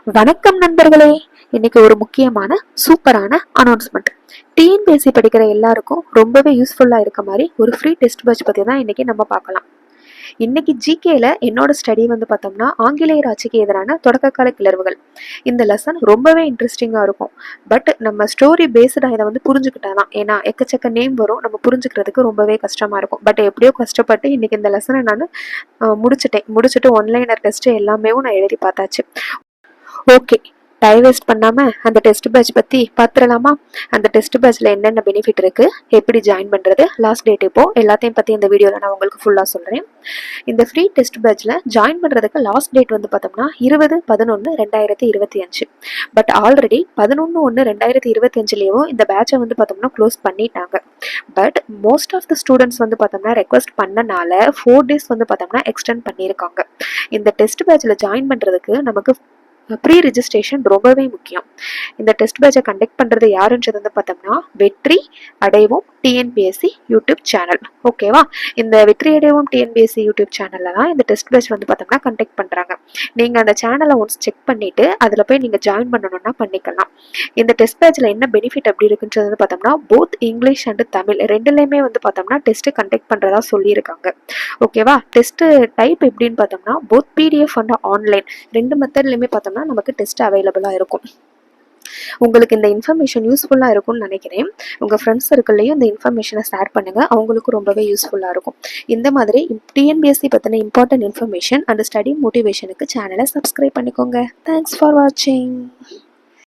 வணக்கம் நண்பர்களே. இன்னைக்கு ஒரு முக்கியமான சூப்பரான அனௌன்ஸ்மெண்ட். டிஎன்பிஎஸ்சி படிக்கிற எல்லாருக்கும் ரொம்பவே யூஸ்ஃபுல்லா இருக்க மாதிரி ஒரு ஃப்ரீ டெஸ்ட் பேட்ச் பத்தி தான் இன்னைக்கு நம்ம பார்க்கலாம். இன்னைக்கு ஜிகேல என்னோட ஸ்டடி பார்த்தோம்னா ஆங்கிலேயர் ஆட்சிக்கு எதிரான தொடக்ககால கிளர்வுகள். இந்த லெசன் ரொம்பவே இன்ட்ரெஸ்டிங்கா இருக்கும். பட் நம்ம ஸ்டோரி பேஸ்டா இதை புரிஞ்சுக்கிட்டாதான், ஏன்னா எக்கச்சக்க நேம் வரும், நம்ம புரிஞ்சுக்கிறதுக்கு ரொம்பவே கஷ்டமா இருக்கும். பட் எப்படியோ கஷ்டப்பட்டு இன்னைக்கு இந்த லெசனை நான் முடிச்சுட்டு ஒன்லைனர் டெஸ்ட் எல்லாமே நான் எழுதி பார்த்தாச்சு. ஓகே, டைம் வேஸ்ட் பண்ணாம அந்த டெஸ்ட் பேட்ச் பத்தி பார்த்துடலாமா? அந்த டெஸ்ட் பேட்ச்ல என்னென்ன பெனிஃபிட் இருக்கு, எப்படி ஜாயின் பண்றது, லாஸ்ட் டேட் இப்போ எல்லாத்தையும் பத்தி இந்த வீடியோல நான் உங்களுக்கு ஃபுல்லா சொல்றேன். இந்த ஃப்ரீ டெஸ்ட் பேட்ச்ல ஜாயின் பண்றதுக்கு லாஸ்ட் டேட் பார்த்தோம்னா 20/11/2025. பட் ஆல்ரெடி 11/1/2025லயும் இந்த பேட்சை பார்த்தோம்னா க்ளோஸ் பண்ணிட்டாங்க. But most of the students பார்த்தோம்னா ரெக்வஸ்ட் பண்ணனால 4 days பார்த்தோம்னா எக்ஸ்டெண்ட் பண்ணியிருக்காங்க. இந்த டெஸ்ட் பேட்ச்ல ஜாயின் பண்றதுக்கு நமக்கு ப்ரீ ரிஜிஸ்ட்ரேஷன் ரொம்பவே முக்கியம். இந்த டெஸ்ட் பேட்சை கண்டக்ட் பண்றது யாருன்றது பார்த்தோம்னா வெற்றி அடைவோம் டிஎன்பிஎஸ்சி யூடியூப் சேனல். ஓகேவா? இந்த வெற்றி அடைவோம் டிஎன்பிஎஸ்சி யூடியூப் சேனல்ல தான் இந்த டெஸ்ட் பேட்ச் பார்த்தோம்னா கண்டக்ட் பண்றாங்க. நீங்க அந்த சேனலை ஒன்ஸ் செக் பண்ணிட்டு அதுல போய் நீங்க ஜாயின் பண்ணணும்னா பண்ணிக்கலாம். இந்த டெஸ்ட் பேட்ச்ல என்ன பெனிஃபிட் அப்படி இருக்குன்றது பார்த்தோம்னா போத் இங்கிலீஷ் அண்ட் தமிழ் ரெண்டுலையுமே பார்த்தோம்னா டெஸ்ட் கண்டக்ட் பண்றதா சொல்லியிருக்காங்க. ஓகேவா? டெஸ்ட் டைப் எப்படின்னு பார்த்தோம்னா போத் பிடிஎஃப் அண்ட் ஆன்லைன் ரெண்டு மெத்தட்லையுமே பார்த்தோம்னா நமக்கு டெஸ்ட் அவைலபிளா இருக்கும். உங்களுக்கு இந்த இன்ஃபர்மேஷன் யூஸ்ஃபுல்லா இருக்கும்னு நினைக்கிறேன். உங்க ஃப்ரெண்ட்ஸ் சர்க்கிள்லயும் இந்த இன்ஃபர்மேஷனை ஷேர் பண்ணுங்க, அவங்களுக்கும் ரொம்பவே யூஸ்ஃபுல்லா இருக்கும். இந்த மாதிரி டிஎன்பிஎஸ்சி பத்தின இம்பார்ட்டன்ட் இன்ஃபர்மேஷன் அண்ட் ஸ்டடி மோட்டிவேஷனுக்கு சேனலை சப்ஸ்கிரைப் பண்ணிக்கோங்க. தேங்க்ஸ் ஃபார் வாட்சிங்.